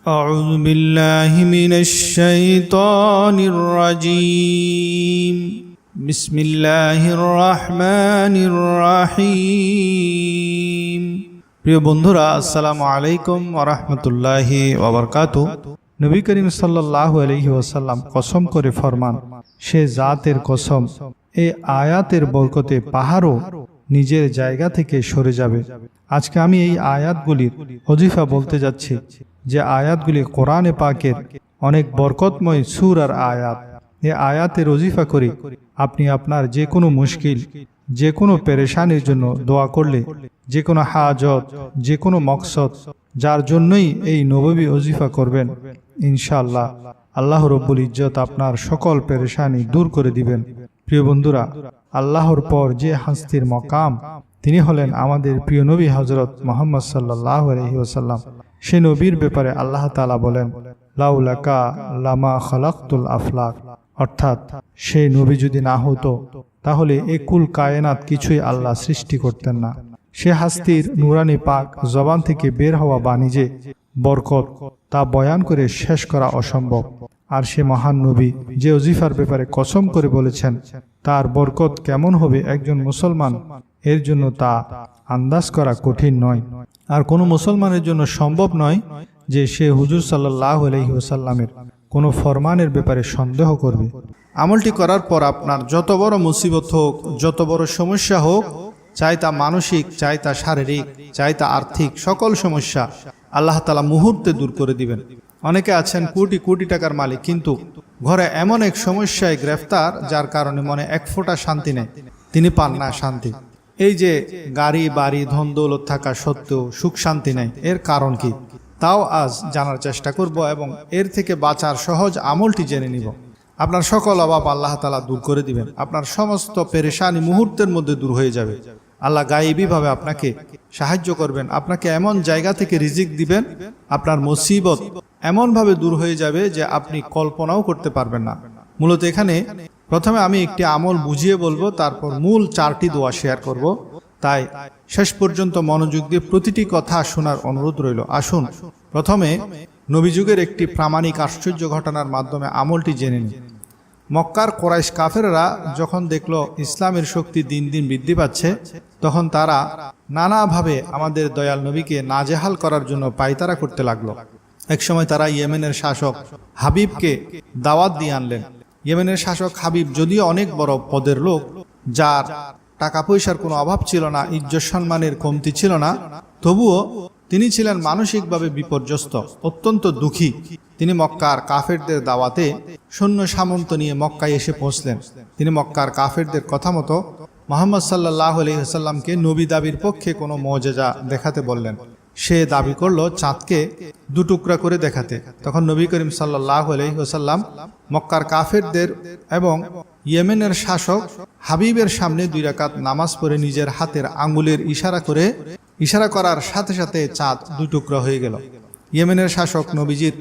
أعوذ بالله من الشيطان الرجيم بسم الله الرحمن الرحيم প্রিয় বন্ধুরা আসসালামু আলাইকুম ওয়া রাহমাতুল্লাহি ওয়া বারাকাতুহু। নবী করিম সাল্লাল্লাহু আলাইহি ওয়াসাল্লাম কসম করে ফরমান, সে জাতের কসম, এই আয়াতের বরকতে পাহাড়ও নিজের জায়গা থেকে সরে যাবে। আজকে আমি এই আয়াতগুলির ওজিফা বলতে যাচ্ছি, যে আয়াতগুলি কোরআনে পাকের অনেক বরকতময় সূরার আয়াত। এই আয়াতের ওজিফা করে আপনি আপনার যে কোনো মুশকিল, যে কোনো পেরেশানির জন্য দোয়া করলে, যে কোনো হাজত, যে কোনো মকসদ, যার জন্যই এই নববী ওজিফা করবেন, ইনশাআল্লাহ আল্লাহ রব্বুল ইজ্জত আপনার সকল পেরেশানি দূর করে দিবেন। প্রিয় বন্ধুরা, আল্লাহর পর যে হাস্তির মকাম, তিনি হলেন আমাদের প্রিয় নবী হযরত মুহাম্মদ সাল্লাল্লাহু আলাইহি ওয়াসাল্লাম। সেই নবীর ব্যাপারে আল্লাহ তাআলা বলেন, লাউলাকা লামা খালাকতুল আফলাক, অর্থাৎ সেই নবী যদি না হতো তাহলে এই কুল কায়নাত কিছুই আল্লাহ সৃষ্টি করতেন না। সে হাস্তির নুরানি পাক জবান থেকে বের হওয়া বাণী যে বরকত, তা বয়ান করে শেষ করা অসম্ভব। আর সে মহান নবী যে ওজিফার ব্যাপারে কসম করে বলেছেন, তার বরকত কেমন হবে একজন মুসলমান এর জন্য তা আন্দাজ করা কঠিন নয়। আর কোনো মুসলমানের জন্য সম্ভব নয় যে সে হুজুর সাল্লাল্লাহু আলাইহি ওয়াসাল্লামের কোনো ফরমানের ব্যাপারে সন্দেহ করবে। আমলটি করার পর আপনার যত বড় মুসিবত হোক, যত বড় সমস্যা হোক, চাই তা মানসিক, চাই তা শারীরিক, চাই তা আর্থিক, সকল সমস্যা আল্লাহ তাআলা মুহূর্তে দূর করে দিবেন। অনেকে আছেন কোটি কোটি টাকার মালিক, কিন্তু ঘরে এমন এক সমস্যায় গ্রেফতার যার কারণে মনে এক ফোঁটা শান্তি নেই, তিনি পান না শান্তি। এই যে গাড়ি বাড়ি ধন দৌলত থাকা সত্ত্বেও সুখ শান্তি নেই, এর কারণ কি? তাও আজ জানার চেষ্টা করব এবং এর থেকে বাঁচার সহজ আমলটি জেনে নিব। আপনার সকল অভাব আল্লাহ তাআলা দূর করে দিবেন। আপনার সমস্ত পেরেশানি মুহূর্তের মধ্যে দূর হয়ে যাবে। আল্লাহ গায়েবীভাবে আপনাকে সাহায্য করবেন, আপনাকে এমন জায়গা থেকে রিজিক দিবেন, আপনার মুসিবত এমনভাবে দূর হয়ে যাবে যে আপনি কল্পনাও করতে পারবেন না। মূলত এখানে প্রথমে আমি একটি আমল বুঝিয়ে বলবো, তারপর মূল 4টি দোয়া শেয়ার করব। তাই শেষ পর্যন্ত মনোযোগ দিয়ে প্রতিটি কথা শোনার অনুরোধ রইল। আসুন প্রথমে নবীযুগের একটি প্রামাণিক আশ্চর্য ঘটনার মাধ্যমে আমলটি জেনে নিই। মক্কার কোরাইশ কাফেররা যখন দেখলো ইসলামের শক্তি দিন দিন বৃদ্ধি পাচ্ছে, তখন তারা নানাভাবে আমাদের দয়াল নবীকে নাজেহাল করার জন্য পায়তারা করতে লাগলো। একসময় তারা ইয়েমেনের শাসক হাবিবকে দাওয়াত দিয়ে আনলেন। ইয়েমেনের শাসক হাবিব যদিও অনেক বড় পদের লোক, যার টাকা পয়সার কোনো অভাব ছিল না, ইজ্জত সম্মানের কমতি ছিল না, তবুও তিনি ছিলেন মানসিকভাবে বিপর্যস্ত, অত্যন্ত দুঃখী। তিনি মক্কার কাফেরদের দাওয়াতে সৈন্য সামন্ত নিয়ে মক্কায় এসে পৌঁছলেন। তিনি মক্কার কাফেরদের কথা মতো মুহাম্মদ সাল্লাল্লাহু আলাইহি ওয়াসাল্লামকে নবী দাবির পক্ষে কোনো মুজিজা দেখাতে বললেন। সে দাবি করলো চাঁদকে দুটুকরা করে দেখাতে। তখন নবী করিম সাল্লাল্লাহু আলাইহি ওয়াসাল্লাম মক্কার কাফেরদের এবং ইয়েমেনের শাসক হাবিবের সামনে 2 রাকাত নামাজ পড়ে নিজের হাতের আঙ্গুলের ইশারা করার সাথে সাথে চাঁদ 2 টুকরা হয়ে গেল। ইয়েমেনের শাসক নবীজির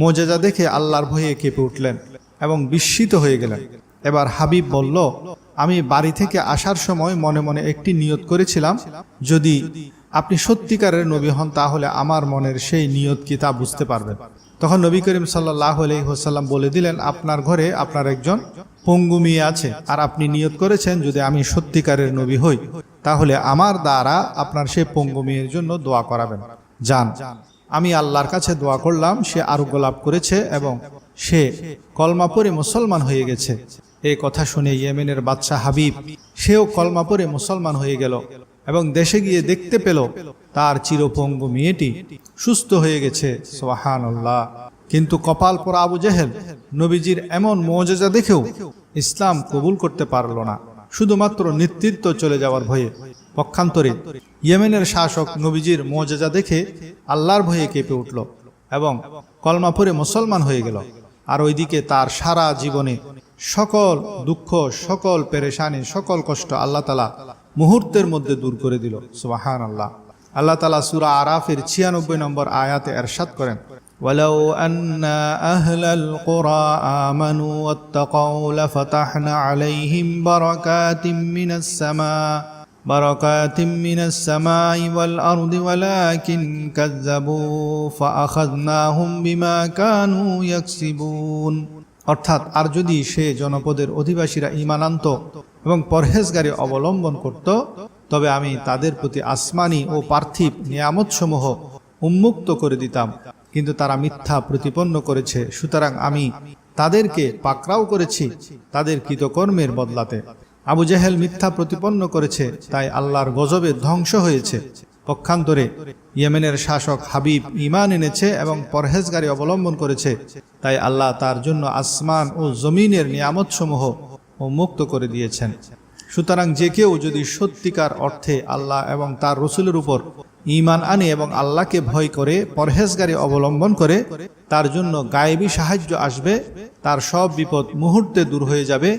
মুজিজা দেখে আল্লাহর ভয়ে কেঁপে উঠলেন এবং বিস্মিত হয়ে গেলেন। এবার হাবিব বলল, আমি বাড়ি থেকে আসার সময় মনে মনে একটি নিয়ত করেছিলাম, যদি আপনি সত্যিকারের নবী হন তাহলে আমার মনের সেই নিয়ত কি তা বুঝতে পারবেন। তখন নবী করিম সাল্লাল্লাহু আলাইহি ওয়াসাল্লাম বলে দিলেন, আপনার ঘরে আপনার একজন পঙ্গু মেয়ে আছে, আর আপনি নিয়ত করেছেন যদি আমি সত্যিকারের নবী হই তাহলে আমার দ্বারা আপনার সেই পঙ্গু মেয়ের জন্য দোয়া করাবেন। যান, আমি আল্লাহর কাছে দোয়া করলাম, সে আরোগ্য লাভ করেছে এবং সে কলমা পড়ে মুসলমান হয়ে গেছে। এই কথা শুনে ইয়েমেনের বাদশা হাবিব সেও কলমা পড়ে মুসলমান হয়ে গেল এবং দেশে গিয়ে দেখতে পেল তার চিরপঙ্গু মেয়েটি সুস্থ হয়ে গেছে। সুবহানাল্লাহ। কিন্তু কপাল পোড়া আবু জেহেল নবীজির এমন মুজিজা দেখেও ইসলাম কবুল করতে পারল না, শুধুমাত্র নেতৃত্ব চলে যাওয়ার ভয়ে। পক্ষান্তরে ইয়েমেনের শাসক নবীজির মুজিজা দেখে আল্লাহর ভয়ে কেঁপে উঠল এবং কলমা পড়ে মুসলমান হয়ে গেল। আর ওইদিকে তার সারা জীবনে সকল দুঃখ, সকল পেরেশানি, সকল কষ্ট আল্লাহ তাআলা মুহূর্তের মধ্যে দূর করে দিল। সুবহানাল্লাহ। আল্লাহ তাআলা সূরা আরাফের 96 নম্বর আয়াতে ইরশাদ করেন, ওয়ালাউ আন্না আহলাল কুরা আমানু ওয়াত্তাকাউ লাফাতাহনা আলাইহিম বারাকাতিম মিনাস সামা বারাকাতিম মিনাস সামাই ওয়াল আরদি ওয়ালাকিন কাযযাবু ফাআখাযনাহুম বিমা কানু ইয়াকসিবুন। অর্থাৎ আর যদি সে জনপদের অধিবাসীরা ঈমান আনত এবং পরহেজগারি অবলম্বন করত, তবে আমি তাদের প্রতি আসমানি ও পার্থিব নিয়ামতসমূহ উন্মুক্ত করে দিতাম, কিন্তু তারা মিথ্যা প্রতিপন্ন করেছে, সুতরাং আমি তাদেরকে পাকড়াও করেছি তাদের কৃতকর্মের বদলাতে। আবু জেহেল মিথ্যা প্রতিপন্ন করেছে, তাই আল্লাহর গজবে ধ্বংস হয়েছে। পক্ষান্তরে ইয়েমেনের শাসক হাবিব ঈমান এনেছে এবং পরহেজগারি অবলম্বন করেছে, তাই আল্লাহ তার জন্য আসমান ও জমিনের নিয়ামতসমূহ উন্মুক্ত করে দিয়েছেন। সুতরাং যে কেউ যদি সত্যিকার অর্থে আল্লাহ এবং তার রসুলের উপর ঈমান আনে এবং আল্লাহকে ভয় করে পরহেজগারি অবলম্বন করে, তার জন্য গায়েবী সাহায্য আসবে, তার সব বিপদ মুহূর্তে দূর হয়ে যাবে,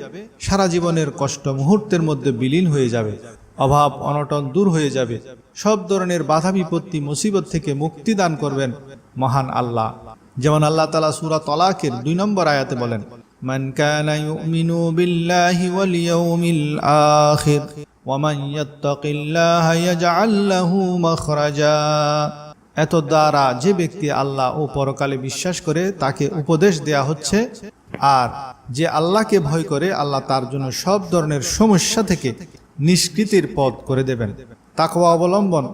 সারা জীবনের কষ্ট মুহূর্তের মধ্যে বিলীন হয়ে যাবে, অভাব অনটন দূর হয়ে যাবে, সব ধরনের বাধা বিপত্তি মুসিবত থেকে মুক্তি দান করবেন মহান আল্লাহ। যেমন আল্লাহ তাআলা সূরা তলাকের 2 নম্বর আয়াতে বলেন, মান কানা ইউমিনু বিল্লাহি ওয়াল ইয়াউমিল আখির ওয়া মান ইয়াত্তাকিল্লাহা ইয়াজআল লাহু মাখরাজা। এত দ্বারা যে ব্যক্তি আল্লাহ ও পরকালে বিশ্বাস করে তাকে উপদেশ দেয়া হচ্ছে, আর যে আল্লাহকে ভয় করে আল্লাহ তার জন্য সব ধরনের সমস্যা থেকে নিষ্কৃতির পথ করে দেবেন। তাকওয়া অবলম্বন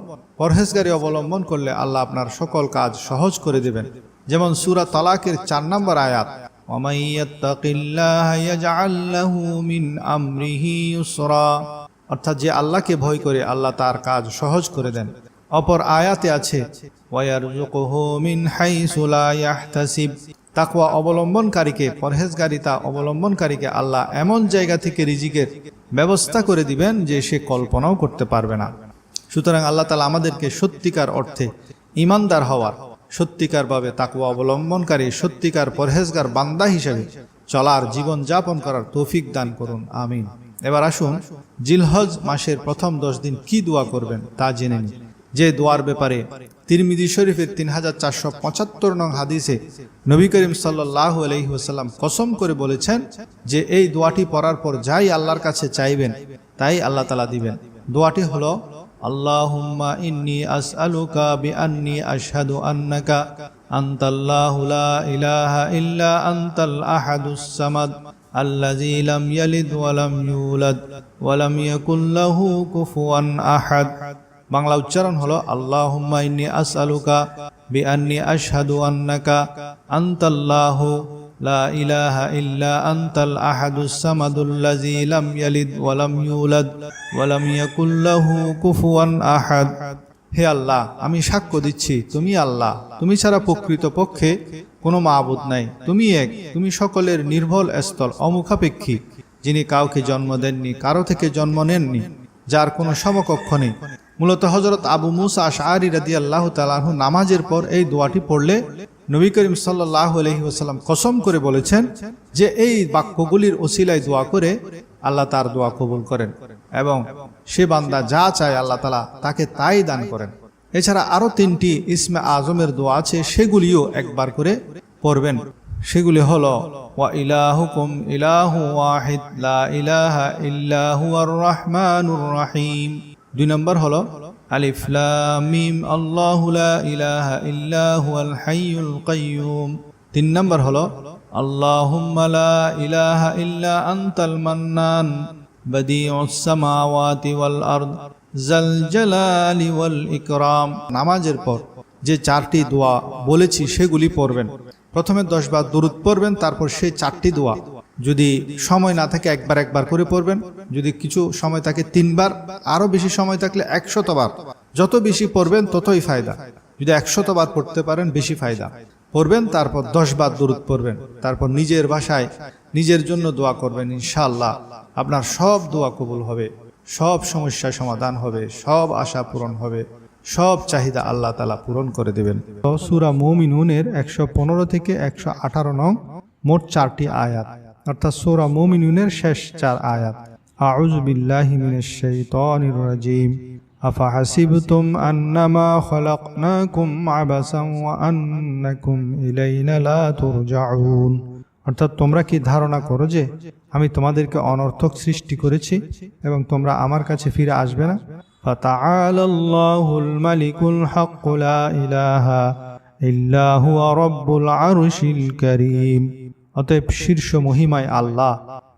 পরহেজগারি অবলম্বন করলে আল্লাহ আপনার সকল কাজ সহজ করে দেবেন। যেমন সূরা তালাকের 4 নম্বর আয়াত, ওয়া মান ইয়াত্তাকিল্লাহা ইয়াজআল লাহু মিন আমরিহি ইউসরা, অর্থাৎ যে আল্লাহকে ভয় করে আল্লাহ তার কাজ সহজ করে দেন। অপর আয়াতে আছে, ওয়া ইয়ারযুকুহু মিন হাইসু লা ইয়াহতাসিব, তাকওয়া অবলম্বনকারীকে পরহেজগারিতা অবলম্বনকারীকে আল্লাহ এমন জায়গা থেকে রিজিকের ব্যবস্থা করে দিবেন যে সে কল্পনাও করতে পারবে না। সুতরাং আল্লাহ তাআলা আমাদেরকে সত্যিকার অর্থে ঈমানদার হওয়ার, সত্যিকারভাবে তাকওয়া অবলম্বনকারী, সত্যিকার পরহেজগার বান্দা হিসেবে চলার, জীবন যাপন করার তৌফিক দান করুন, আমিন। এবার আসুন জিলহজ মাসের প্রথম 10 দিন কি দোয়া করবেন তা জেনে নিন। যে দোয়ার ব্যাপারে তিরমিজি শরীফের 3475 নং হাদিসে নবী করিম সাল্লাল্লাহু আলাইহি ওয়াসাল্লাম কসম করে বলেছেন যে এই দোয়াটি পড়ার পর যাই আল্লাহর কাছে চাইবেন তাই আল্লাহ তাআলা দিবেন। দোয়াটি হলো, আল্লাহুম্মা ইন্নী আসআলুকা বিআন্নী আশহাদু আন্নাকা আনতাল্লাহু লা ইলাহা ইল্লা আনতাল আহাদুস সামাদ আল্লাযী লাম ইয়ালিদ ওয়া লাম ইউলাদ ওয়া লাম ইয়াকুল লাহু কুফুয়ান আহাদ। বাংলা উচ্চারণ হলো, আল্লাহুম্মা ইন্নী আসআলুকা বিআন্নী আশহাদু আন্নাকা আনতাল্লাহু লা ইলাহা ইল্লা আনতাল আহাদুস সামাদুল্লাযী লাম ইয়ালিদ ওয়া লাম ইউলাদ ওয়া লাম ইয়াকুল লাহু কুফুয়ান আহাদ। হে আল্লাহ, আমি সাক্ষ্য দিচ্ছি তুমি আল্লাহ, তুমি ছাড়া প্রকৃতপক্ষে কোনো মাবুদ নাই, তুমি এক, তুমি সকলের নির্ভল স্থল, অমুখাপেক্ষী, যিনি কাউকে জন্ম দেননি, কারো থেকে জন্ম নেননি, যার কোনো সমকক্ষ নেই। মূলত হযরত আবু মুসা আশআরী রাদিয়াল্লাহু তাআলা আনহু নামাজের পর এই দোয়াটি পড়লে নবী করিম সাল্লাল্লাহু আলাইহি ওয়াসাল্লাম কসম করে বলেছেন যে এই বাক্যগুলির ওসিলায় দোয়া করে আল্লাহ তার দোয়া কবুল করেন এবং সে বান্দা যা চায় আল্লাহ তাআলা তাকে তাই দান করেন। এছাড়া আরো 3টি ইসমে আজমের দোয়া আছে, সেগুলিও একবার করে পড়বেন। সেগুলি হলো, ওয়া ইলাহুকুম ইলাহু ওয়াহিদ লা ইলাহা ইল্লা হুয়ার রহমানুর রহিম। 2 নম্বর হলো, আলিফ লাম মিম আল্লাহু লা ইলাহা ইল্লা হুয়াল হাইয়ুল কাইয়্যুম। 3 নম্বর হলো, আল্লাহুম্মা লা ইলাহা ইল্লা আনতাল মান্নান বাদিউস সামাওয়াতি ওয়াল আরদ যাল জালালি ওয়াল ইকরাম। নামাজের পর যে 4টি দোয়া বলেছি সেগুলি পড়বেন। প্রথমে 10 বার দুরূদ পড়বেন, তারপর সেই 4টি দোয়া যদি সময় না থাকে একবার করে পড়বেন, যদি কিছু সময় থাকে 3 বার, আরো বেশি সময় থাকলে 100 বার। যত বেশি পড়বেন ততই ফায়দা, যদি 100 বার পড়তে পারেন বেশি ফায়দা পড়বেন। তারপর 10 বার দুরূদ পড়বেন, তারপর নিজের ভাষায় নিজের জন্য দোয়া করবেন। ইনশাআল্লাহ আপনার সব দোয়া কবুল হবে, সব সমস্যা সমাধান হবে, সব আশা পূরণ হবে, সব চাহিদা আল্লাহ তাআলা পূরণ করে দেবেন। সূরা মুমিনুনের 115 থেকে 118 নং মোট 4টি আয়াত, অর্থাৎ সূরা মুমিনুনের শেষ 4 আয়াত। আউযু বিল্লাহি মিনাশ শাইতানির রাজীম। আফাহাসিবতুম আন্নামা খালাকনাকুম আবাসান ওয়া আন্নাকুম ইলাইনা লা তুরজাউন। অর্থাৎ তোমরা কি ধারণা করো যে আমি তোমাদেরকে অনর্থক সৃষ্টি করেছি এবং তোমরা আমার কাছে ফিরে আসবে না? ফাতাআলাল্লাহুল মালিকুল হক লা ইলাহা ইল্লা হুয়া রাব্বুল আরশিল কারীম। অতএব শীর্ষ মহিমায় আল্লাহ,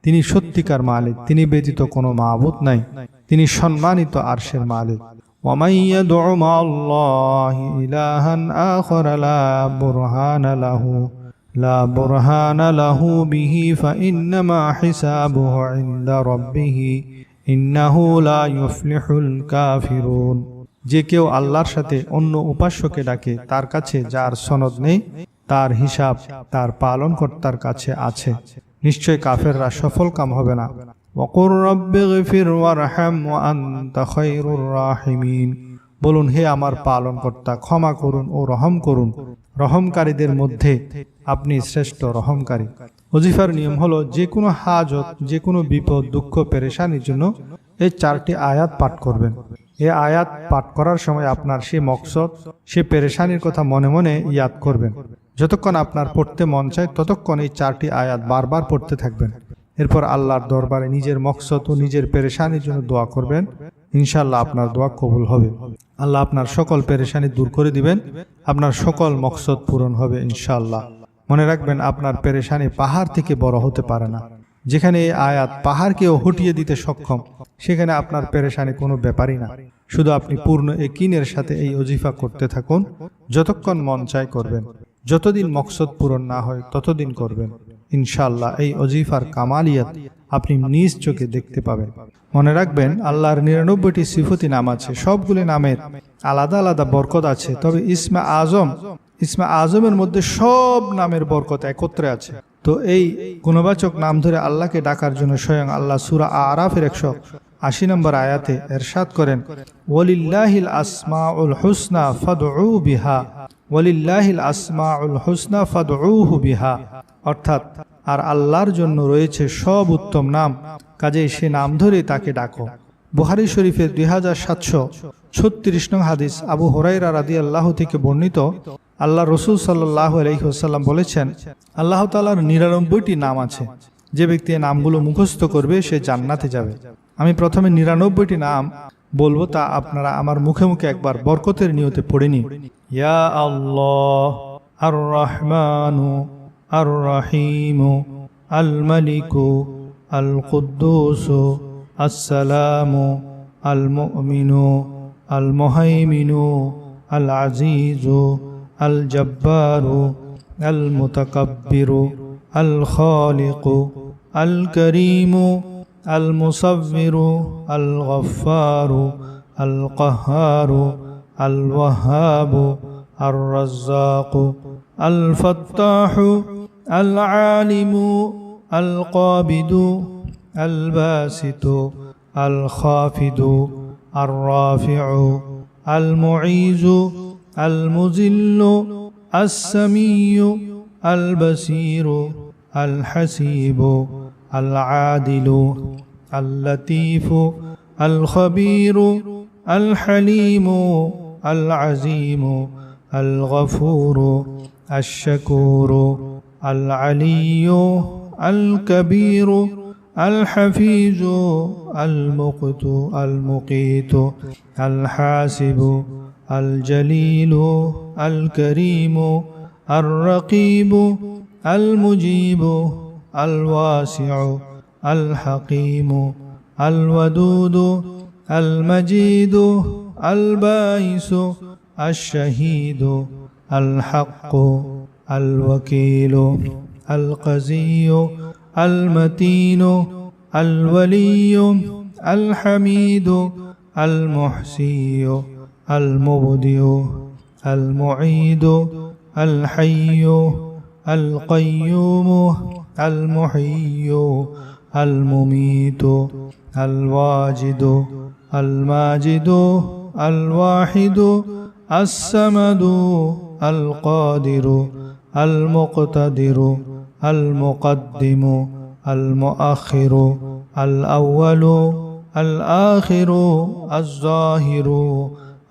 তিনি সত্যিকার মালিক, তিনি ব্যতীত কোনো মাবুদ নাই, তিনি সম্মানিত আরশের মালিক। ومن يدع مع الله إلها آخر لا برهان له به فإنما حسابه عند ربه إنه لا يفلح الكافرون। যে কেউ আল্লাহর সাথে অন্য উপাস্যকে ডাকে, তার কাছে যার সনদ নেই, তার হিসাব তার পালনকর্তার কাছে আছে, নিশ্চয় কাফেররা সফল কাম হবে না। ওয়াকুর রাব্বিগফির ওয়ারহাম ওয়া আনতা খায়রুর রাহিমিন। বলুন, হে আমার পালনকর্তা, ক্ষমা করুন ও রহম করুন, রহমকারীদের মধ্যে আপনি শ্রেষ্ঠ রহমকারী। ওজিফার নিয়ম হলো যে কোনো হাজত, যে কোনো বিপদ, দুঃখ, পেরেশানির জন্য এই 4টি আয়াত পাঠ করবেন। এই আয়াত পাঠ করার সময় আপনার সে মকসদ, সে পেরেশানির কথা মনে মনে ইয়াদ করবেন। যতক্ষণ আপনার পড়তে মন চায় ততক্ষণ এই 4টি আয়াত বারবার পড়তে থাকবেন। এরপর আল্লাহর দরবারে নিজের মকসদ ও নিজের পেরেশানির জন্য দোয়া করবেন। ইনশাআল্লাহ আপনার দোয়া কবুল হবে। আল্লাহ আপনার সকল পেরেশানি দূর করে দিবেন, আপনার সকল মকসদ পূরণ হবে ইনশাআল্লাহ। মনে রাখবেন, আপনার পেরেশানি পাহাড় থেকে বড় হতে পারে না। যেখানে এই আয়াত পাহাড়কেও হটিয়ে দিতে সক্ষম, সেখানে আপনার পেরেশানি কোনো ব্যাপারই না। শুধু আপনি পূর্ণ ইয়াকিনের সাথে এই ওজিফা করতে থাকুন, যতক্ষণ মন চায় করবেন। যতদিন মকসদ পূরণ না হয় ততদিন করবেন। ইনশাআল্লাহ এই ওজিফার কামালিয়াত আপনি নিজ চোখে দেখতে পাবেন। মনে রাখবেন, আল্লাহর 99টি সিফতি নাম আছে, সবগুলি নামের আলাদা আলাদা বরকত আছে। তবে ইসমে আজমের মধ্যে সব নামের বরকত একত্রে আছে। তো এই গুণবাচক নাম ধরে আল্লাহকে ডাকার জন্য স্বয়ং আল্লাহ সূরা আরাফের 180 নম্বর আয়াতে এরশাদ করেন, ওয়ালিল্লাহিল আসমাউল হুসনা ফাদউ বিহা, ওয়ালিল্লাহিল আসমাউল হুসনা ফাদউহু বিহা। অর্থাৎ আর আল্লাহর জন্য রয়েছে সব উত্তম নাম, কাজেই সে নাম ধরে তাকে ডাকো। বুখারী শরীফের 2736 নং হাদিস আবু হুরায়রা রাদিয়াল্লাহু থেকে বর্ণিত, আল্লাহ রাসূল সাল্লাল্লাহু আলাইহি ওয়াসাল্লাম বলেছেন, আল্লাহ তাআলার 99টি নাম আছে। যে ব্যক্তি এই নামগুলো মুখস্থ করবে সে জান্নাতে যাবে। আমি প্রথমে 99টি নাম বলবো, তা আপনারা আমার মুখে মুখে একবার বরকতের নিয়তে পড়ে নিন। ইয়া আল্লাহ, আর রহমানু, আর রহিমু, আল মালিকু, আল কুদ্দুসু, আসসালামু, আল মুমিনু, আল মুহাইমিনু, আল আজিজু, আল জব্বারু, আল মুতাকাব্বিরু, আল খালিকু, আল করিমু, আল মুসাব্বিরু, আল গফফারু, আল কাহ্হারু, আল ওয়াহ্হাবু, আর রাজ্জাকু, আল ফাত্তাহু, আল আলিমু, আল কাবিদু, আল বাসিতু, আল খাফিদু, আর রাফিউ, আল মুঈজু, আল মুজিল্লু, আস সামিয়্যু, আল বাসীরু, আল হাসীবু, আল আদিলু, আল লতীফু, আল খবীরু, আল হালিমু, আল আযীমু, আল গফুরু, আশ শাকুরু, আল আলিয়্যু, আল কবীরু, আল হাফিজু, আল মুকতু, আল মুকীতু, আল হাসিবু, আল জলিলু, আল করিমু, আর রকীবু, আল মুজিবু, আল ওয়াসিউ, আল হাকীমু, আল ওয়াদুদু, আল মজিদু, আল বাইসু, আশ শাহীদু, আল হাক্কু, আল ওয়াকিলু, আল কাজিয়্যু, আল মতিনু, আল ওয়ালিয়্যু, আল হামিদু, আল মুহসিয়্যু, আল মুবদিউ, আল মুঈদু, আল হাইয়্যু, আল কাইয়্যুমু, আল মুহয়্যিয়্যু, আল মুমীতু, আল ওয়াজিদু, আল মাজিদু, আল ওয়াহিদু, আস সামাদু, আল কাদিরু, আল মুকতাদিরু, আল মুকদ্দিমু, আল মুআখিরু, আল আউয়ালু, আল আখিরু, আজ যাহিরু,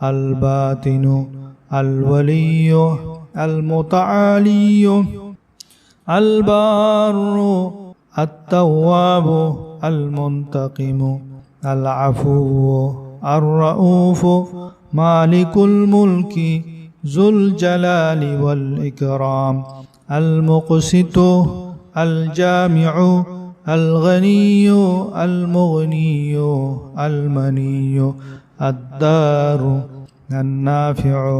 আল বাতিনু, আল ওয়ালিয়্যু, আল মুতাআলিয়্যু, আল বারু আত-তাওয়াবু আল মুনতাকিমু আল আফু আর রাউফু মালিকুল মুলকি যুল জালালি ওয়াল ইকরাম আল মুকসিতু আল জামিউ আল গনিয়্যু আল মুগনিয়্যু আল মানিয়্যু আদ-দারু আন-নাফিউ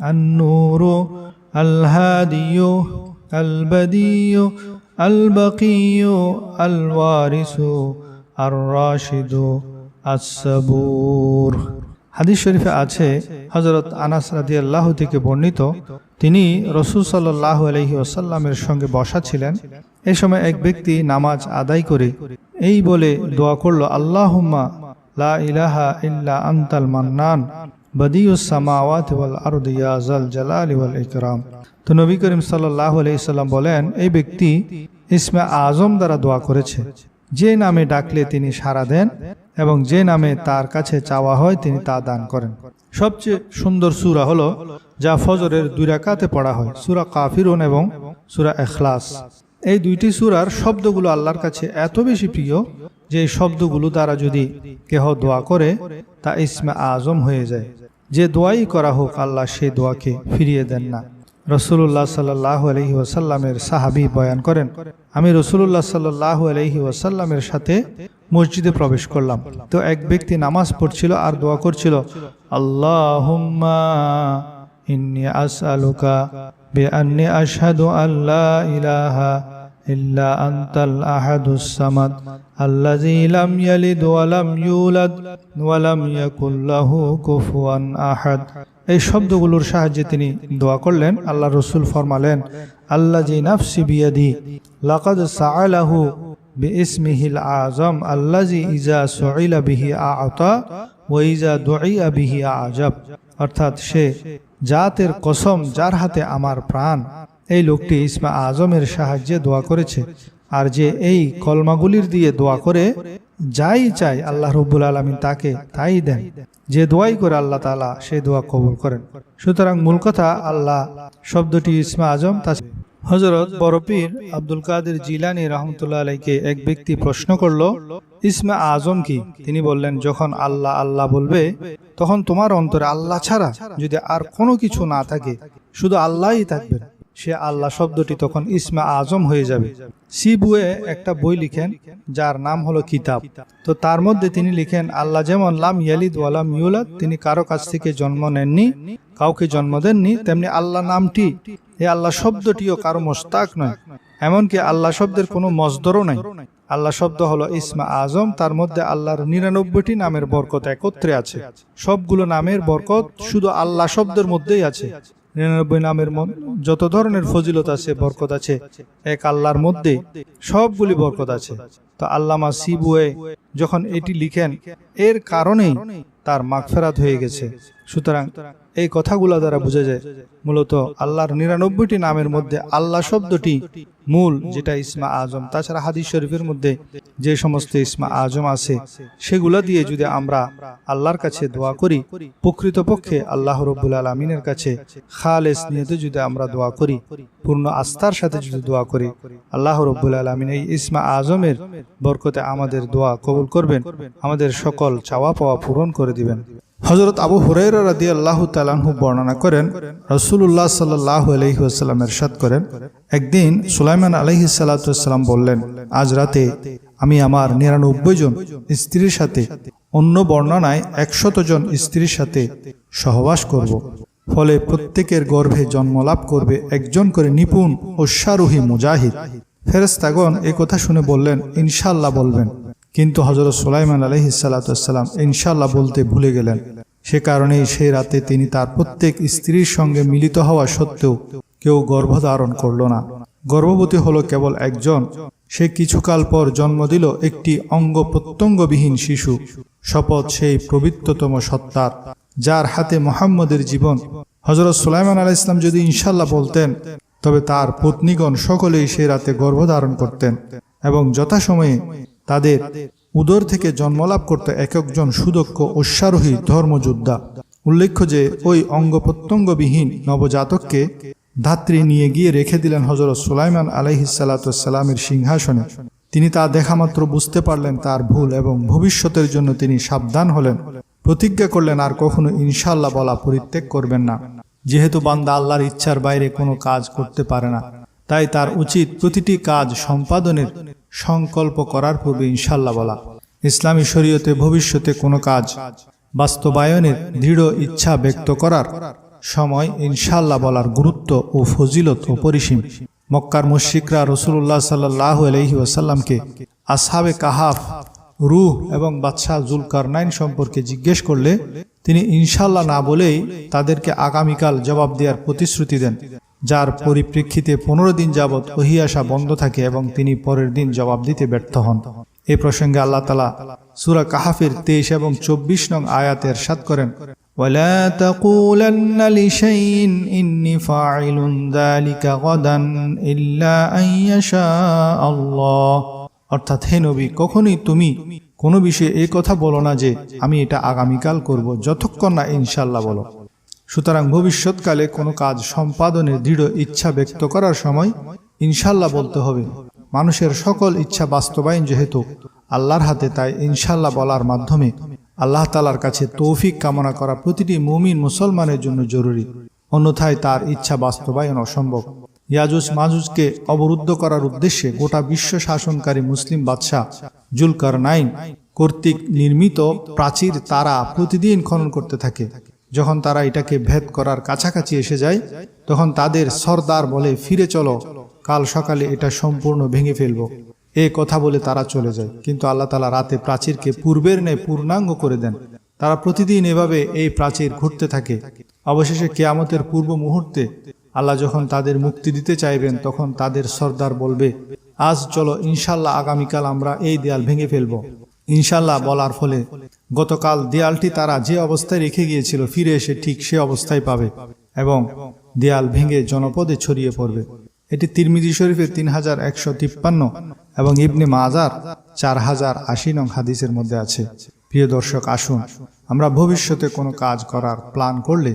আন-নূরু আল হাদিয়্যু আল বাদিয়্যু আল বাকিয়্যু আল ওয়ারিসু আর রাশিদু আস-সাবুর। হাদিস শরীফে আছে, হযরত আনাস রাদিয়াল্লাহু থেকে বর্ণিত, তিনি রাসূল সাল্লাল্লাহু আলাইহি ওয়াসাল্লামের সঙ্গে বসা ছিলেন। এই সময় এক ব্যক্তি নামাজ আদায় করে এই বলে দোয়া করলো, আল্লাহুম্মা লা ইলাহা ইল্লা আনতাল মান্নান বাদিউস সামাওয়াতি ওয়াল আরদি ইয়া যাল জালালি ওয়াল ইকরাম। তো নবী করিম সাল্লাল্লাহু আলাইহি সাল্লাম বলেন, এই ব্যক্তি ইসমে আজম দ্বারা দোয়া করেছে। যে নামে ডাকলে তিনি সাড়া দেন এবং যে নামে তার কাছে চাওয়া হয় তিনি তা দান করেন। সবচেয়ে সুন্দর সূরা হলো যা ফজরের 2 রাকাতে পড়া হয়, সূরা কাফিরুন এবং সূরা ইখলাস। এই দুইটি সূরার শব্দগুলো আল্লাহর কাছে এত বেশি প্রিয় যে এই শব্দগুলো দ্বারা যদি কেহ দোয়া করে তা ইসমে আজম হয়ে যায়। যে দোয়াই করা হোক আল্লাহ সেই দোয়াকে ফিরিয়ে দেন না। রাসূলুল্লাহ সাল্লাল্লাহু আলাইহি ওয়াসাল্লামের সাহাবী বয়ান করেন, আমি রাসূলুল্লাহ সাল্লাল্লাহু আলাইহি ওয়াসাল্লামের সাথে মসজিদে প্রবেশ করলাম। তো এক ব্যক্তি নামাজ পড়ছিল আর দোয়া করছিল, আল্লাহুম্মা ইন্নী আসআলুকা বিআন্নী আশহাদু আল্লা ইলাহা ইল্লা আনতাল আহাদুস সামাদ আল্লাযী লাম ইয়ালিদ ওয়া লাম ইউলাদ ওয়া লাম ইয়াকুল লাহু কুফুয়ান আহাদ। এই শব্দগুলোর সাহায্যে তিনি দোয়া করলেন। আল্লাহ রসুল ফরমালেন, আল্লাযী নাফসি বিয়াদি লাকাদ সাআলাহু বিইসমিহিল আযম আল্লাযী ইযা সুইলা বিহি আ'তা ওয়া ইযা দুইয়া বিহি আ'জাব। অর্থাৎ সে জাতের কসম যার হাতে আমার প্রাণ, এই লোকটি ইসমে আজমের সাহায্যে দোয়া করেছে। আর যে এই কলমাগুলির দিয়ে দোয়া করে যাই চাই আল্লাহ রাব্বুল আলামিন তাকে তাই দেন। যে দোয়াই করে আল্লাহ তাআলা সেই দোয়া কবুল করেন। সুতরাং মূল কথা, আল্লাহ শব্দটি ইসমে আজম। হযরত বড় পীর আব্দুল কাদের জিলানী রাহমাতুল্লাহ আলাইহিকে এক ব্যক্তি প্রশ্ন করলো, ইসমে আজম কি? তিনি বললেন, যখন আল্লাহ আল্লাহ বলবে তখন তোমার অন্তরে আল্লাহ ছাড়া যদি আর কোনো কিছু না থাকে, শুধু আল্লাহই থাকবেন, সে আল্লাহ শব্দটি তখন ইসমে আজম হয়ে যাবে। সিবুয়ে একটা বই লিখেন যার নাম হলো কিতাব। তো তার মধ্যে তিনি লিখেন, আল্লাহ যেমন লাম ইয়ালিদ ওয়া লাম ইউলাদ, তিনি কারো কাছ থেকে জন্ম নেননি, কাউকে জন্ম দেননি, তেমনি আল্লাহ নামটি, এই আল্লাহ শব্দটিও কারো মুশতাক নয়, এমনকি আল্লাহ শব্দের কোনো মসদরও নাই। আল্লাহ শব্দ হলো ইসমে আজম, তার মধ্যে আল্লাহর 99টি নামের বরকত একত্রে আছে। সবগুলো নামের বরকত শুধু আল্লাহ শব্দের মধ্যেই আছে। 99 নামের যত ধরনের ফজিলত আছে, বরকত আছে, এক আল্লাহর মধ্যে সবগুলি বরকত আছে। তো আল্লামা সিবুয়ে যখন এটি লিখেন, এর কারণেই তার মাগফিরাত হয়ে গেছে। সুতরাং এই কথাগুলো দ্বারা বোঝা যায় মূলত আল্লাহর 99টি নামের মধ্যে আল্লাহ শব্দটি মূল, যেটা ইসমে আজম। তাছাড়া হাদিস শরীফের মধ্যে যে সমস্ত ইসমে আজম আছে সেগুলো দিয়ে যদি আমরা আল্লাহর কাছে দোয়া করি, প্রকৃতপক্ষে আল্লাহ রাব্বুল আলামিনের কাছে খালেস নিয়তে যদি আমরা দোয়া করি, পূর্ণ আস্থার সাথে যদি দোয়া করি, আল্লাহ রাব্বুল আলামিন এই ইসমে আজমের বরকতে আমাদের দোয়া কবুল করবেন, আমাদের সকল চাওয়া পাওয়া পূরণ করে দিবেন। হযরত আবু হুরায়রা রাদিয়াল্লাহু তাআলা আনহু বর্ণনা করেন, রাসূলুল্লাহ সাল্লাল্লাহু আলাইহি ওয়াসাল্লাম ইরশাদ করেন, একদিন সুলাইমান আলাইহিস সালাতু ওয়াসসালাম বললেন, আজ রাতে আমি আমার 99 জন স্ত্রীর সাথে, অন্য বর্ণনায় 100 জন স্ত্রীর সাথে সহবাস করব। ফলে প্রত্যেকের গর্ভে জন্মলাভ করবে একজন করে নিপুণ অশ্বারোহী মুজাহিদ। ফেরেশতাগণ এই কথা শুনে বললেন, ইনশাআল্লাহ বলবেন। কিন্তু হযরত সুলাইমান আলাইহিস সালাতু ওয়াসসালাম ইনশাআল্লাহ বলতে ভুলে গেলেন। সে কারণেই সেই রাতে তিনি তার প্রত্যেক স্ত্রীর সঙ্গে মিলিত হওয়া সত্ত্বেও কেউ গর্ভধারণ করল না। গর্ভবতী হলো কেবল একজন। সে কিছুকাল পর জন্ম দিল একটি অঙ্গ প্রত্যঙ্গবিহীন শিশু। শপথ সেই পবিত্রতম সত্তার, যার হাতে মুহাম্মদের জীবন। হযরত সুলাইমান আলাইহিস সালাম যদি ইনশাআল্লাহ বলতেন, তবে তার পত্নীগণ সকলেই সেই রাতে গর্ভধারণ করতেন এবং যথাসময়ে তাদের উদর থেকে জন্মলাভ করত এক একজন সুদক্ষ অশ্বারোহী ধর্মযোদ্ধা। উল্লেখ্য যে ওই অঙ্গ প্রত্যঙ্গবিহীন নবজাতককে ধাত্রী নিয়ে গিয়ে রেখে দিলেন হযরত সুলাইমান আলাইহিস সালামের সিংহাসনে। তিনি তা দেখামাত্র বুঝতে পারলেন তার ভুল এবং ভবিষ্যতের জন্য তিনি সাবধান হলেন। প্রতিজ্ঞা করলেন আর কখনো ইনশাআল্লাহ বলা পরিত্যাগ করবেন না। যেহেতু বান্দা আল্লাহর ইচ্ছার বাইরে কোনো কাজ করতে পারে না, তাই তার উচিত প্রতিটি কাজ সম্পাদনের সংকল্প করার পূর্বে ইনশাআল্লাহ বলা। ইসলামী শরীয়তে ভবিষ্যতে কোনো কাজ বাস্তবায়নের দৃঢ় ইচ্ছা ব্যক্ত করার সময় ইনশাআল্লাহ বলার গুরুত্ব ও ফজিলত অপরিসীম। মক্কার মুশরিকরা রাসূলুল্লাহ সাল্লাল্লাহু আলাইহি ওয়াসাল্লামকে আসহাবে কাহাফ, রূহ এবং বাদশাহ জুলকারনাইন সম্পর্কে জিজ্ঞেস করলে তিনি ইনশাআল্লাহ না বলেই তাদেরকে আগামীকাল জবাব দেওয়ার প্রতিশ্রুতি দেন, যার পরিপ্রেক্ষিতে 15 দিন যাবৎ ওহী আসা বন্ধ থাকে এবং তিনি পরের দিন জবাব দিতে ব্যর্থ হন। এই প্রসঙ্গে আল্লাহ তাআলা সূরা কাহাফের 23 এবং 24 নং আয়াতে ইরশাদ করেন, ওয়ালা তাকুলান্না লিশাইইন ইন্নী ফাইলুন যালিকা গাদান ইল্লা আন ইয়াশা আল্লাহ। অর্থাৎ হে নবী, কখনোই তুমি কোনো বিষয়ে এই কথা বলো না যে আমি এটা আগামীকাল করব, যতক্ষণ না ইনশাআল্লাহ বলো। সুতরাং ভবিষ্যৎকালে কোনো কাজ সম্পাদনের দৃঢ় ইচ্ছা ব্যক্ত করার সময় ইনশাআল্লাহ বলতে হবে। মানুষের সকল ইচ্ছা বাস্তবায়ন যেহেতু আল্লাহর হাতে, তাই ইনশাআল্লাহ বলার মাধ্যমে আল্লাহ তাআলার কাছে তৌফিক কামনা করা প্রতিটি মুমিন মুসলমানের জন্য জরুরি। অন্যথায় তার ইচ্ছা বাস্তবায়ন অসম্ভব। ইয়াজুজ মাজুজকে অবরুদ্ধ করার উদ্দেশ্যে গোটা বিশ্ব শাসনকারী মুসলিম বাদশাহ জুলকারনাইন কর্তৃক নির্মিত প্রাচীর তারা প্রতিদিন খনন করতে থাকে। যখন তারা এটাকে ভেদ করার কাছাকাছি এসে যায়, তখন তাদের সর্দার বলে, ফিরে চলো, কাল সকালে এটা সম্পূর্ণ ভেঙে ফেলবো। এই কথা বলে তারা চলে যায়। কিন্তু আল্লাহ তাআলা রাতে প্রাচীরকে পূর্বের ন্যায় পূর্ণাঙ্গ করে দেন। তারা প্রতিদিন এভাবে এই প্রাচীর ঘুরতে থাকে। অবশেষে কিয়ামতের পূর্ব মুহূর্তে আল্লাহ যখন তাদের মুক্তি দিতে চাইবেন, তখন তাদের সর্দার বলবে, আজ চলো, ইনশাআল্লাহ আগামীকাল আমরা এই দেয়াল ভেঙে ফেলবো। ইনশাআল্লাহ বলার ফলে গতকাল দেয়ালটি তারা যে অবস্থায় রেখে গিয়েছিল ফিরে এসে ঠিক সে অবস্থায় পাবে এবং দেয়াল ভেঙে জনপদে ছড়িয়ে পড়বে। এটি তিরমিজি শরীফের 3153 এবং ইবনে মাজার 4080 নং হাদিসের মধ্যে আছে। প্রিয় দর্শক, আসুন আমরা ভবিষ্যতে কোনো কাজ করার প্ল্যান করলে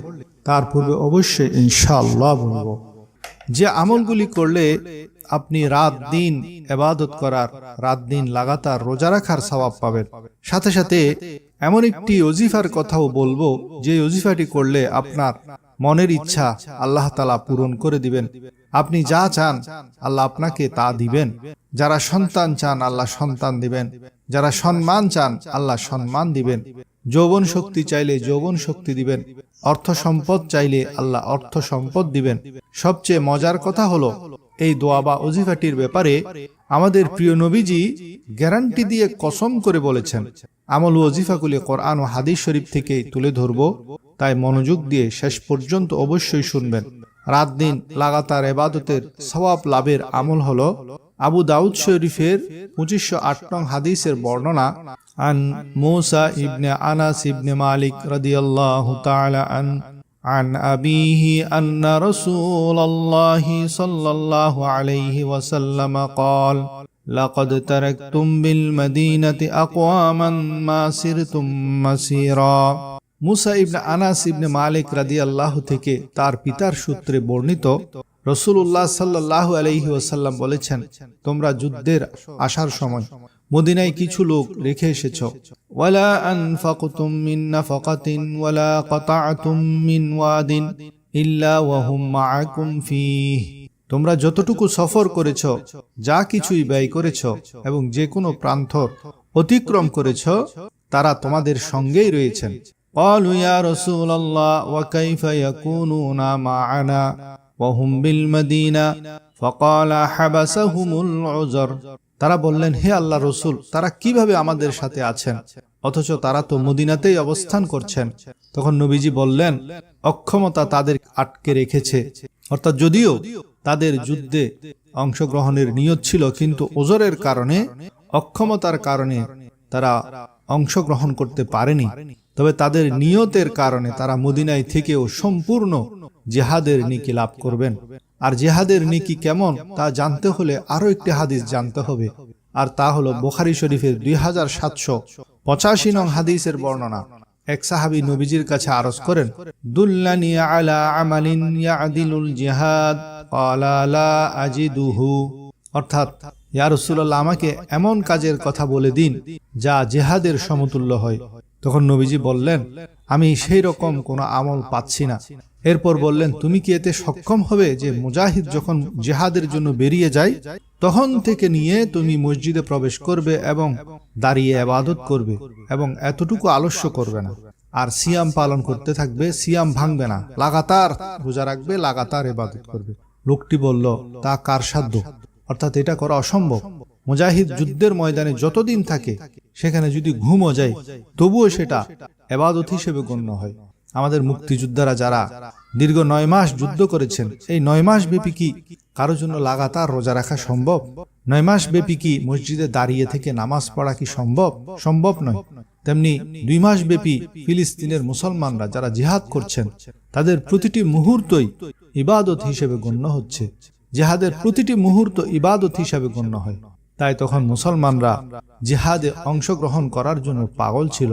তার পূর্বে অবশ্যই ইনশাআল্লাহ বলবো। যে আমলগুলি করলে আপনি রাত দিন ইবাদত করার, রাত দিন লাগাতার রোজা রাখার সওয়াব পাবেন, সাথে সাথে এমন একটি ওজিফার কথাও বলবো যে ওজিফাটি করলে আপনার মনের ইচ্ছা আল্লাহ তাআলা পূরণ করে দিবেন। আপনি যা চান আল্লাহ আপনাকে তা দিবেন। যারা সন্তান চান আল্লাহ সন্তান দিবেন, যারা সম্মান চান আল্লাহ সম্মান দিবেন, যৌবন শক্তি চাইলে যৌবন শক্তি দিবেন, অর্থ সম্পদ চাইলে আল্লাহ অর্থ সম্পদ দিবেন। সবচেয়ে মজার কথা হলো, এই দোয়া বা ওজিফাটির ব্যাপারে আমাদের প্রিয় নবীজি গ্যারান্টি দিয়ে কসম করে বলেছেন। আমল ও ওজিফাগুলি কোরআন ও হাদিস শরীফ থেকে তুলে ধরব, তাই মনোযোগ দিয়ে শেষ পর্যন্ত অবশ্যই শুনবেন। রাত দিন লাগাতার ইবাদতের সওয়াব লাভের আমল হলো আবু দাউদ শরীফের 2508 নং হাদিসের বর্ণনা, আন মুসা ইবনে আনাস ইবনে মালিক রাদিয়াল্লাহু তাআলা عن أبيه أن رسول الله صلى الله عليه وسلم قال لقد تركتم بالمدينة أقواما ما سرتم مسيرا। মুসা ইবনে আনাস ইবনে মালিক রাদিয়াল্লাহু থেকে তার পিতার সূত্রে বর্ণিত, রাসূলুল্লাহ সাল্লাল্লাহু আলাইহি ওয়াসাল্লাম বলেছেন, তোমরা যুদ্ধের আসার সময় মদিনায় কিছু লোক রেখে এসেছ। ওয়ালা আনফাকতুম মিন নাফাকাতিন ওয়ালা কাতাআতুম মিন ওয়াদিন ইল্লা ওয়া হুম মাআকুম ফীহ। তোমরা যতটুকু সফর করেছ, যা কিছুই ব্যয় করেছ এবং যে কোনো প্রান্তর অতিক্রম করেছ, তারা তোমাদের সঙ্গেই রয়েছেন। ক্বালু ইয়া রাসূলাল্লাহ ওয়া কাইফা ইয়াকুনুনা মা'ানা ওয়া হুম বিল মদিনা ফাকালা হাবাসাহুমুল উযর। তারা বললেন, হে আল্লাহ রসুল, তারা কিভাবে আমাদের সাথে আছেন অথচ তারা তো মদিনাতেই অবস্থান করছেন? তখন নবীজি বললেন, অক্ষমতা তাদের আটকে রেখেছে। অর্থাৎ যদিও তাদের যুদ্ধে অংশগ্রহণের নিয়ত ছিল, কিন্তু ওজরের কারণে, অক্ষমতার কারণে তারা অংশগ্রহণ করতে পারেনি। তবে তাদের নিয়তের কারণে তারা মদিনায় থেকেও সম্পূর্ণ জিহাদের নেকি লাভ করবেন। আর জিহাদের নেকি কেমন তা জানতে হলে আরো একটি হাদিস জানতে হবে, আর তা হলো বুখারী শরীফের 2785 নং হাদিসের বর্ণনা। এক সাহাবী নবীজির কাছে আরজ করেন, দুল্লানি আলা আমালিন ইয়াদিলুল জিহাদ ক্বালা লা আজিদুহু, অর্থাৎ ইয়া রাসূলুল্লাহ, আমাকে এমন কাজের কথা বলে দিন যা জিহাদের সমতুল্য হয়। তখন নবীজি বললেন, আমি সেই রকম কোনো আমল পাচ্ছি না। এরপর বললেন, তুমি কি এতে সক্ষম হবে যে মুজাহিদ যখন জিহাদের জন্য বেরিয়ে যায় তখন থেকে নিয়ে তুমি মসজিদে প্রবেশ করবে এবং দাঁড়িয়ে ইবাদত করবে এবং এতটুকু আলস্য করবে না, আর সিয়াম পালন করতে থাকবে, সিয়াম ভাঙবে না, লাগাতার রোজা রাখবে, লাগাতার ইবাদত করবে। লোকটি বলল, তা কার সাধ্য? অর্থাৎ এটা করা অসম্ভব। মুজাহিদ যুদ্ধের ময়দানে যতদিন থাকে সেখানে যদি ঘুমও যায় তবুও সেটা ইবাদত হিসেবে গণ্য হয়। আমাদের মুক্তিযোদ্ধারা যারা দীর্ঘ 9 মাস যুদ্ধ করেছেন, এই 9 মাস ব্যাপী কি কারো জন্য লাগাতার রোজা রাখা সম্ভব? 9 মাস ব্যাপী কি মসজিদে দাঁড়িয়ে থেকে নামাজ পড়া কি সম্ভব? সম্ভব নয়। তেমনি 2 মাস ব্যাপী ফিলিস্তিনের মুসলমানরা যারা জিহাদ করছেন তাদের প্রতিটি মুহূর্তই ইবাদত হিসেবে গণ্য হচ্ছে। জিহাদের প্রতিটি মুহূর্ত ইবাদত হিসেবে গণ্য হয়। তাই তখন মুসলমানরা জিহাদে অংশগ্রহণ করার জন্য পাগল ছিল।